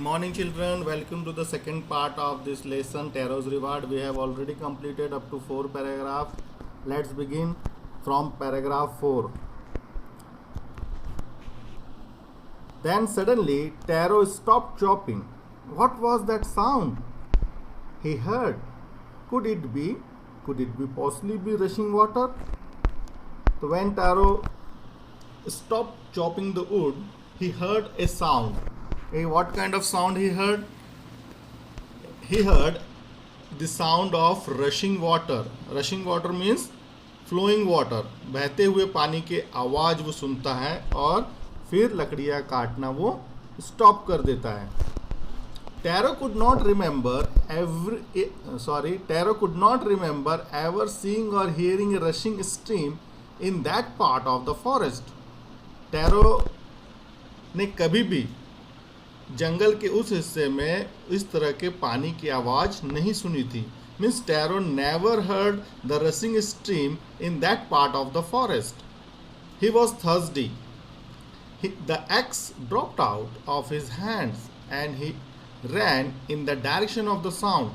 Morning children, welcome to the second part of this lesson, Taro's Reward. We have already completed up to 4 paragraphs. Let's begin from paragraph 4. Then suddenly Taro stopped chopping. What was that sound he heard? Could it be possibly be rushing water? So when Taro stopped chopping the wood, he heard a sound. What kind of sound he heard? He heard the sound of rushing water. Rushing water means flowing water. बहते हुए पानी के आवाज़ वो सुनता है और फिर लकड़ियाँ काटना वो स्टॉप कर देता है. Taro could not remember ever seeing or hearing a rushing stream in that part of the forest. Taro ने कभी भी जंगल के उस हिस्से में इस तरह के पानी की आवाज़ नहीं सुनी थी. Means Taro never heard the rushing stream in that part of the forest. He was thirsty. The axe dropped out of his hands and he ran in the direction of the sound.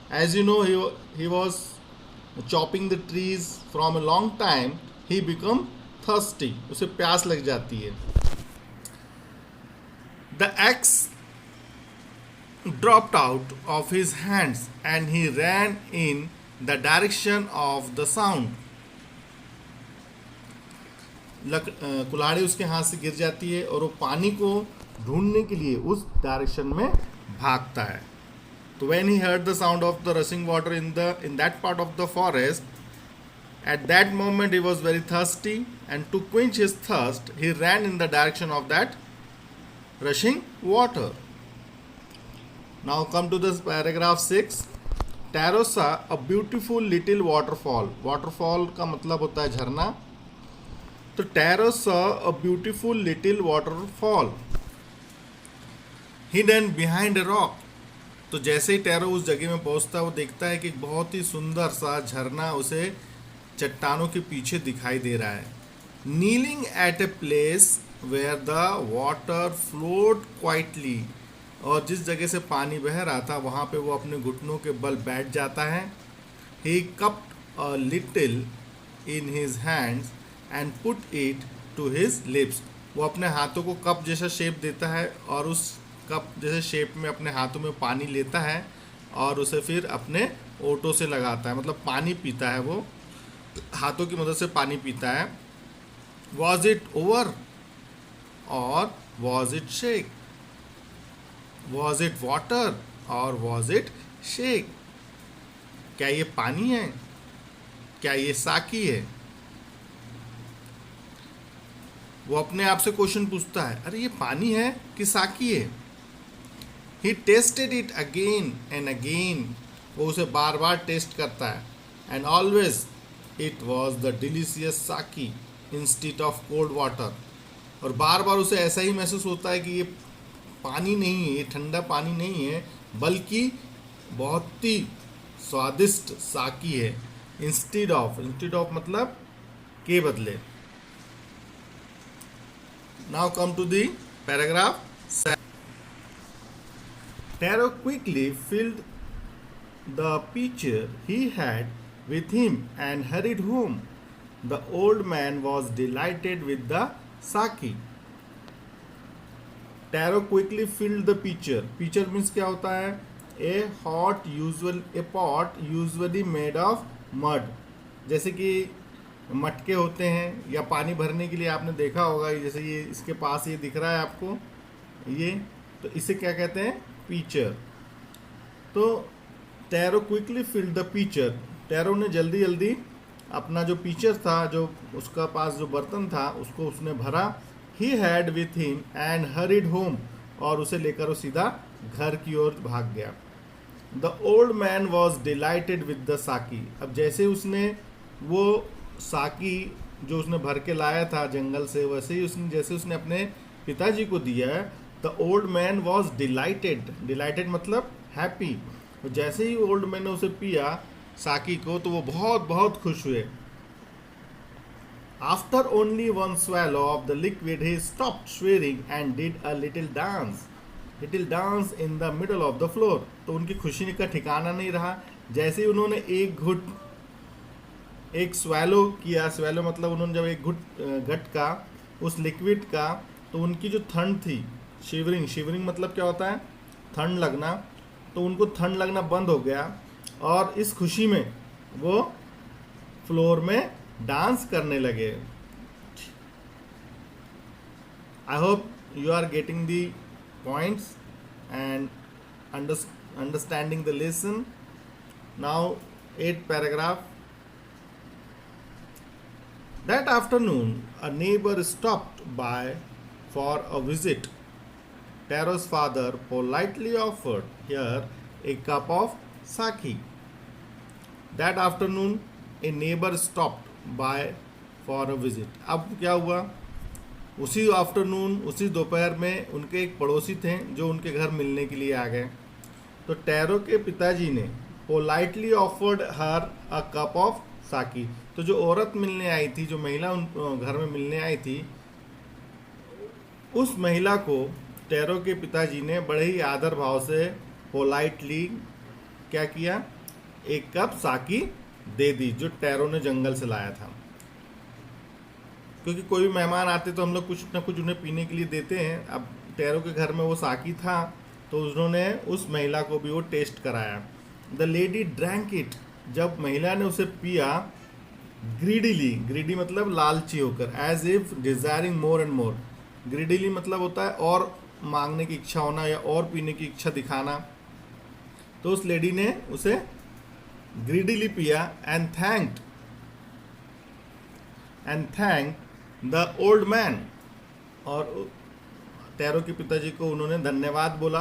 As you know, he was chopping the trees from a long time. He become thirsty. उसे प्यास लग जाती है. The axe dropped out of his hands and he ran in the direction of the sound. कुल्हाड़ी उसके हाथ से गिर जाती है और वो पानी को ढूंढने के लिए उस डायरेक्शन में भागता है. तो when he heard the sound of the rushing water in that part of the forest, at that moment he was very thirsty, and to quench his thirst he ran in the direction of that rushing water. Now come to this paragraph 6. Taro saw a beautiful little waterfall. Waterfall का मतलब होता है झरना. तो Taro saw a beautiful little waterfall hidden behind a rock. तो जैसे ही Taro उस जगह में पहुंचता है वो देखता है कि एक बहुत ही सुंदर सा झरना उसे चट्टानों के पीछे दिखाई दे रहा है. Kneeling at a place where the water flowed quietly. और जिस जगह से पानी बह रहा था वहाँ पे वो अपने घुटनों के बल बैठ जाता है. He cupped a little in his hands and put it to his lips. वो अपने हाथों को कप जैसा शेप देता है और उस कप जैसे शेप में अपने हाथों में पानी लेता है और उसे फिर अपने ओंठों से लगाता है. मतलब पानी पीता है, वो हाथों की मदद से पानी पीता है. Was it over or was it shake? Was it water or was it shake? क्या ये पानी है? क्या ये साकी है? वो अपने आप से क्वेश्चन पूछता है, अरे ये पानी है कि साकी है? He tasted it again and again. वो उसे बार बार टेस्ट करता है. And always it was the delicious sake instead of cold water. और बार बार उसे ऐसा ही महसूस होता है कि ये पानी नहीं है, ये ठंडा पानी नहीं है, बल्कि बहुत ही स्वादिष्ट साकी है. इंस्टीड ऑफ मतलब के बदले. Now come to the paragraph 7. Taro quickly filled the pitcher he had with him and hurried home. The old man was delighted with the sake. Taro quickly filled the pitcher. Pitcher means क्या होता है? A pot usually made of mud. जैसे कि मटके होते हैं या पानी भरने के लिए आपने देखा होगा, जैसे ये इसके पास ये दिख रहा है आपको, ये तो इसे क्या कहते हैं? pitcher. तो Taro quickly filled the pitcher. Taro ने जल्दी जल्दी अपना जो pitcher था, जो उसका पास जो बर्तन था, उसको उसने भरा. He had with him and hurried home. और उसे लेकर वो सीधा घर की ओर भाग गया. The old man was delighted with the sake. अब जैसे उसने वो साकी जो उसने भर के लाया था जंगल से, वैसे ही जैसे उसने अपने पिताजी को दिया है. The old man was delighted मतलब हैप्पी. जैसे ही ओल्ड मैन ने उसे पिया साकी को तो वो बहुत बहुत खुश हुए. After only one swallow of the liquid, he stopped swearing and did a little dance. It will dance in the middle of the floor. तो उनकी खुशी का ठिकाना नहीं रहा। जैसे ही उन्होंने एक स्वैलो किया, स्वैलो मतलब उन्होंने जब एक घट का उस लिक्विड का, तो उनकी जो ठंड थी, शिवरिंग, शिवरिंग मतलब क्या होता है, ठंड लगना, तो उनको ठंड लगना बंद हो गया और इस खुशी में वो फ्लोर में डांस करने लगे। I hope you are getting the points and understanding the lesson. Now 8th paragraph. That afternoon a neighbor stopped by for a visit. Taro's father politely offered her a cup of sake. That afternoon a neighbor stopped by for a visit. अब क्या हुआ, उसी afternoon, उसी दोपहर में उनके एक पड़ोसी थे जो उनके घर मिलने के लिए आ गए। तो टैरो के पिताजी ने politely offered her a cup of साकी। तो जो औरत मिलने आई थी, जो महिला उन घर में मिलने आई थी, उस महिला को टैरो के पिताजी ने बड़े ही आदर भाव से पोलाइटली क्या किया, एक कप साकी दे दी, जो टैरो ने जंगल से लाया था। क्योंकि कोई भी मेहमान आते तो हम लोग कुछ ना कुछ उन्हें पीने के लिए देते हैं। अब टैरो के घर में वो साकी था, तो उन्होंने उस महिला को भी वो टेस्ट कराया। The lady drank it. जब महिला ने उसे पिया, ग्रीडीली, ग्रीडी मतलब लालची होकर, as if desiring more and more. Greedily मतलब होता है और मांगने की इच्छा होना या और पीने की इच्छा दिखाना। तो उस लेडी ने उसे ग्रीडीली पिया and thank the old man. और टैरो के पिताजी को उन्होंने धन्यवाद बोला।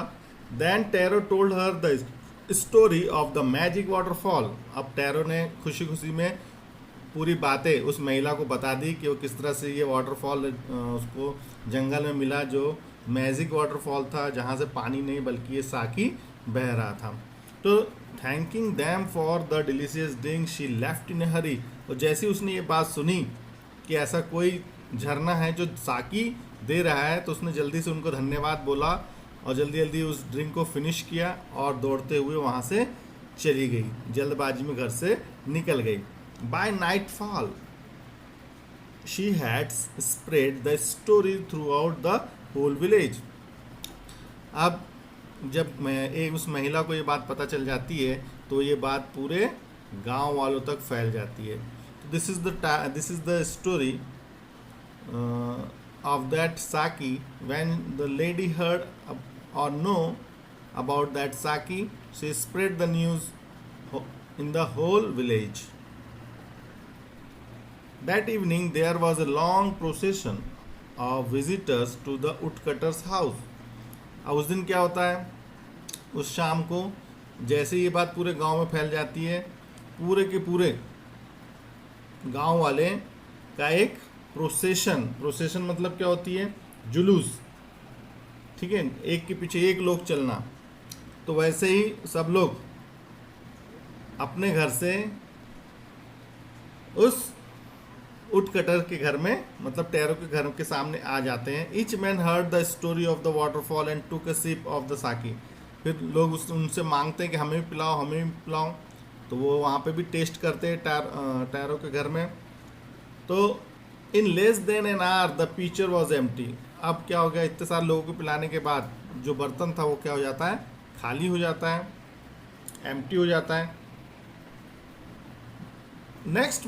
Then Taro told her the story of the magic waterfall. अब टैरो ने खुशी खुशी में पूरी बातें उस महिला को बता दी कि वो किस तरह से ये वाटरफॉल उसको जंगल में मिला, जो मैजिक वाटरफॉल था, जहाँ से पानी नहीं बल्कि ये साकी बह रहा था। तो thanking them for the delicious drink she left in a hurry. और जैसे ही उसने ये बात सुनी कि ऐसा कोई झरना है जो साकी दे रहा है, तो उसने जल्दी से उनको धन्यवाद बोला और जल्दी जल्दी उस ड्रिंक को फिनिश किया और दौड़ते हुए वहाँ से चली गई, जल्दबाजी में घर से निकल गई। By nightfall she had spread the story throughout the whole village. अब जब उस महिला को ये बात पता चल जाती है, तो ये बात पूरे गांव वालों तक फैल जाती है। This is the story of that sake. When the lady heard or know about that sake, she spread the news in the whole village. That evening there was a long procession of visitors to the woodcutter's house. अब उस दिन क्या होता है, उस शाम को जैसे ये बात पूरे गांव में फैल जाती है, पूरे के पूरे गांव वाले का एक प्रोसेशन मतलब क्या होती है, जुलूस, ठीक है, एक के पीछे एक लोग चलना। तो वैसे ही सब लोग अपने घर से उस वुडकटर के घर में, मतलब टैरो के घर के सामने आ जाते हैं। Each man heard the story of the waterfall and took a sip of the sake. फिर लोग उनसे मांगते हैं कि हमें भी पिलाओ, हमें भी पिलाओ। तो वो वहाँ पे भी टेस्ट करते हैं टैरो के घर में। तो in less than an hour the pitcher was empty. अब क्या हो गया, इतने सारे लोगों को पिलाने के बाद जो बर्तन था वो क्या हो जाता है, खाली हो जाता है, एम्प्टी हो जाता है। Next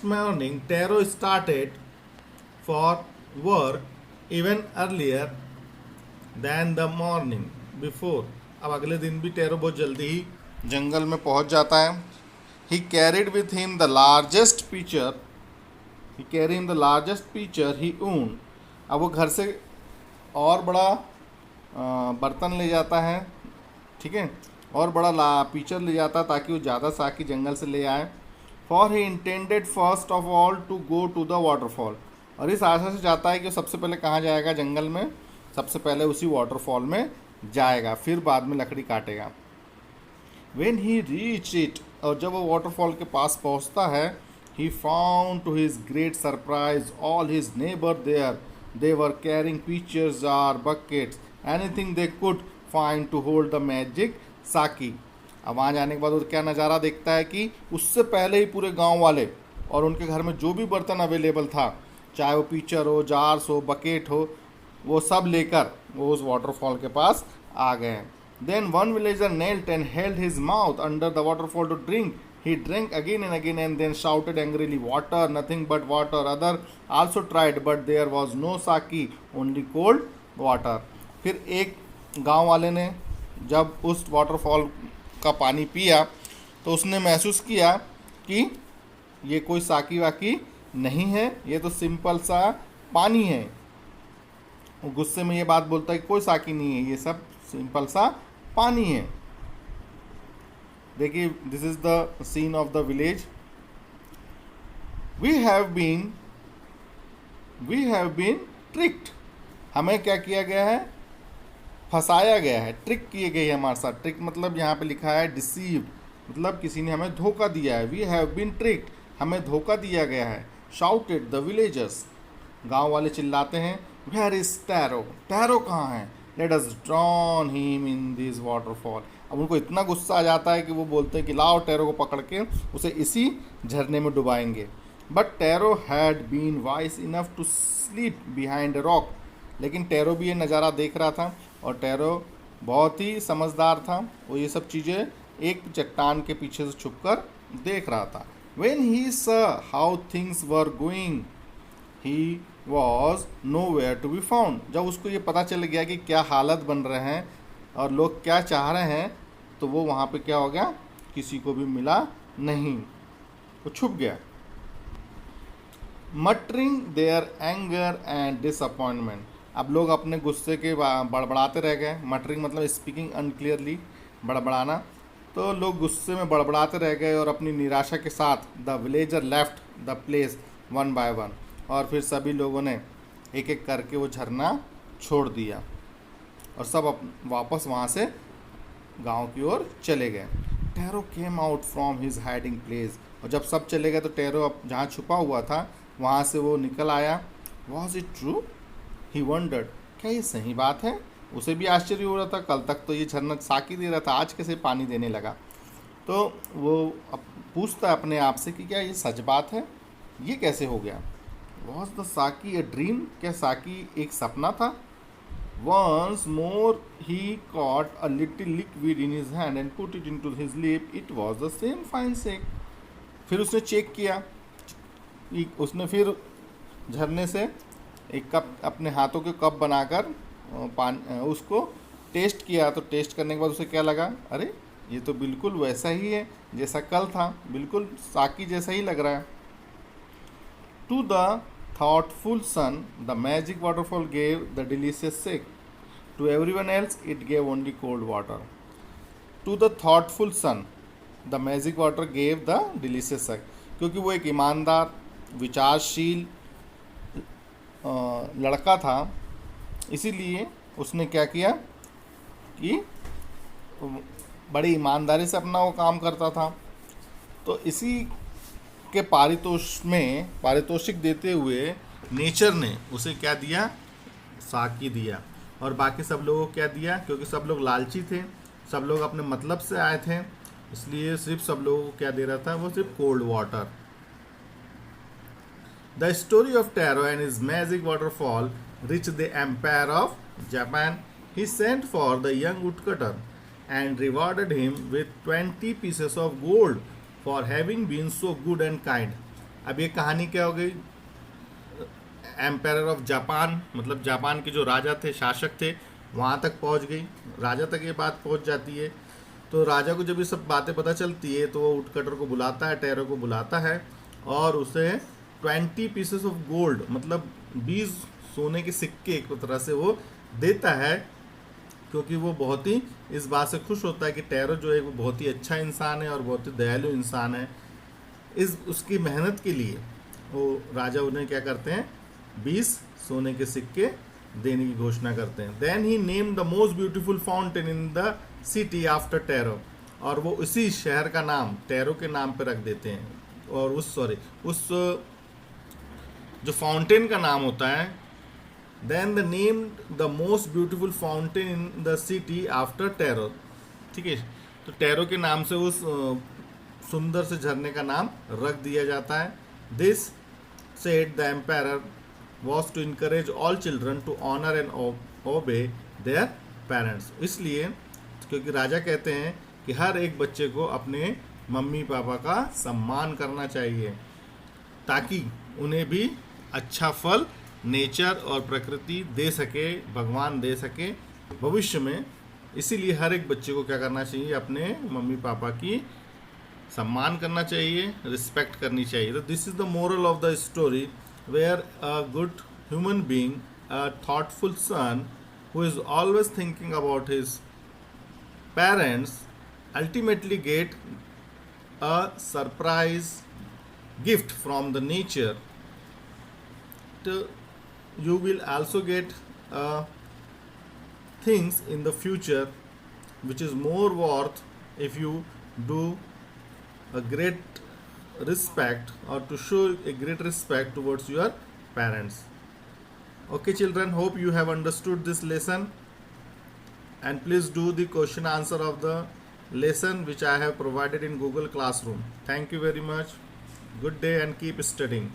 morning Taro started for work even earlier than the morning before. अब अगले दिन भी टैरो बहुत जल्दी ही जंगल में पहुंच जाता है। He carried with him the largest pitcher he own. अब वो घर से और बड़ा बर्तन ले जाता है, ठीक है, और बड़ा पिचर ले जाता है ताकि वो ज़्यादा साकी जंगल से ले आए। For he intended first of all to go to the waterfall. और इस आशा से जाता है कि सबसे पहले कहाँ जाएगा, जंगल में सबसे पहले उसी वाटरफॉल में जाएगा, फिर बाद में लकड़ी काटेगा। When he reached it, और जब वो वाटरफॉल के पास पहुंचता है, he found to his great surprise all his neighbor there. They were carrying pitchers, jar, buckets anything they could find to hold the magic sake. अब वहाँ जाने के बाद वो क्या नज़ारा देखता है कि उससे पहले ही पूरे गांव वाले और उनके घर में जो भी बर्तन अवेलेबल था, चाहे वो पीचर हो, जार्स हो, बकेट हो, वो सब लेकर वो उस वाटरफॉल के पास आ गए हैं। Then one villager knelt and held his mouth under the waterfall to drink. He drank again and then shouted angrily, "Water, nothing but water." Other also tried, but there was no sake, only cold water. फिर एक गांव वाले ने जब उस waterfall का पानी पिया तो उसने महसूस किया कि ये कोई साकी वाकी नहीं है, ये तो सिंपल सा पानी है। वो गुस्से में ये बात बोलता है कि कोई साकी नहीं है, ये सब सिंपल सा पानी है। देखिए, this is the scene of the village. We have been tricked. हमें क्या किया गया है? फंसाया गया है, ट्रिक किए गए हैं हमारे साथ। ट्रिक मतलब यहाँ पे लिखा है डिसीव, मतलब किसी ने हमें धोखा दिया है। वी हैव बीन ट्रिक्ड, हमें धोखा दिया गया है। शाउटेड द विलेजर्स, गांव वाले चिल्लाते हैं, वेयर इज टैरो, टैरो कहाँ है? Let us drawn him in this waterfall. अब उनको इतना गुस्सा आ जाता है कि वो बोलते हैं कि लाओ टैरो को पकड़ के उसे इसी झरने में डुबाएंगे। But Taro had been wise enough to sleep behind a rock. लेकिन टैरो भी ये नज़ारा देख रहा था और टैरो बहुत ही समझदार था। वो ये सब चीज़ें एक चट्टान के पीछे से छुपकर देख रहा था। When he saw how things were going, he was nowhere to be found. जब उसको ये पता चल गया कि क्या हालत बन रहे हैं और लोग क्या चाह रहे हैं, तो वो वहाँ पे क्या हो गया? किसी को भी मिला नहीं, वो छुप गया। Muttering their anger and disappointment. अब लोग अपने गुस्से के बड़बड़ाते रह गए। मटरिंग मतलब स्पीकिंग अनक्लियरली, बड़बड़ाना। तो लोग गुस्से में बड़बड़ाते रह गए और अपनी निराशा के साथ the villager left the place one by one. और फिर सभी लोगों ने एक एक करके वो झरना छोड़ दिया और सब वापस वहाँ से गांव की ओर चले गए। Tarot came out from his hiding place. और जब सब चले गए तो टैरो अब जहाँ छुपा हुआ था वहाँ से वो निकल आया। Was it true? He wondered, क्या ये सही बात है? उसे भी आश्चर्य हो रहा था, कल तक तो ये झरना साकी दे रहा था, आज कैसे पानी देने लगा? तो वो अब पूछता है अपने आप से कि क्या ये सच बात है, ये कैसे हो गया? वॉज द साकी अ ड्रीम? क्या साकी एक सपना था? Once more he caught a little liquid in his hand and put it into his lip, it was the same fine sake. फिर उसने चेक किया, उसने फिर झरने से एक कप अपने हाथों के कप बनाकर पानी उसको टेस्ट किया। तो टेस्ट करने के बाद उसे क्या लगा? अरे ये तो बिल्कुल वैसा ही है जैसा कल था, बिल्कुल साकी जैसा ही लग रहा है। To the thoughtful son the magic waterfall gave the delicious sake, to everyone else it gave only cold water. To the thoughtful son the magic water gave the delicious sake, क्योंकि वो एक ईमानदार, विचारशील लड़का था, इसीलिए उसने क्या किया कि बड़ी ईमानदारी से अपना वो काम करता था। तो इसी के पारितोषिक देते हुए नेचर ने उसे क्या दिया? साकी दिया। और बाकी सब लोगों को क्या दिया? क्योंकि सब लोग लालची थे, सब लोग अपने मतलब से आए थे, इसलिए सिर्फ सब लोगों को क्या दे रहा था? वो सिर्फ cold water. The story of Taro and his magic waterfall reached the Empire of Japan. He sent for the young woodcutter and rewarded him with 20 pieces of gold for having been so good and kind. अब ये कहानी क्या हो गई? Empire of Japan मतलब Japan के जो राजा थे, शासक थे, वहाँ तक पहुँच गई। राजा तक ये बात पहुँच जाती है। तो राजा को जब ये सब बातें पता चलती है तो वो वुडकटर को बुलाता है, टैरो को बुलाता है और उसे 20 पीसेस ऑफ गोल्ड मतलब 20 सोने के सिक्के एक तरह से वो देता है, क्योंकि वो बहुत ही इस बात से खुश होता है कि टैरो जो है वो बहुत ही अच्छा इंसान है और बहुत ही दयालु इंसान है। इस उसकी मेहनत के लिए वो राजा उन्हें क्या करते हैं? 20 सोने के सिक्के देने की घोषणा करते हैं। Then he name the most beautiful fountain in the city after Taro, और वो उसी शहर का नाम टैरो के नाम पर रख देते हैं। और उस जो फाउंटेन का नाम होता है Then they named the most beautiful fountain in the city after Taro. ठीक है, तो टैरो के नाम से उस सुंदर से झरने का नाम रख दिया जाता है. This said the emperor was to encourage all children to honour and obey their parents. इसलिए क्योंकि राजा कहते हैं कि हर एक बच्चे को अपने मम्मी पापा का सम्मान करना चाहिए ताकि उन्हें भी अच्छा फल नेचर और प्रकृति दे सके, भगवान दे सके भविष्य में. इसीलिए हर एक बच्चे को क्या करना चाहिए, अपने मम्मी पापा की सम्मान करना चाहिए, रिस्पेक्ट करनी चाहिए. तो this is the moral of the story where a good human being, a thoughtful son who is always thinking about his parents ultimately get a surprise gift from the nature. You will also get things in the future which is more worth if you do a great respect or to show a great respect towards your parents. Okay children, hope you have understood this lesson, and please do the question answer of the lesson which I have provided in Google Classroom. Thank you very much. Good day and keep studying.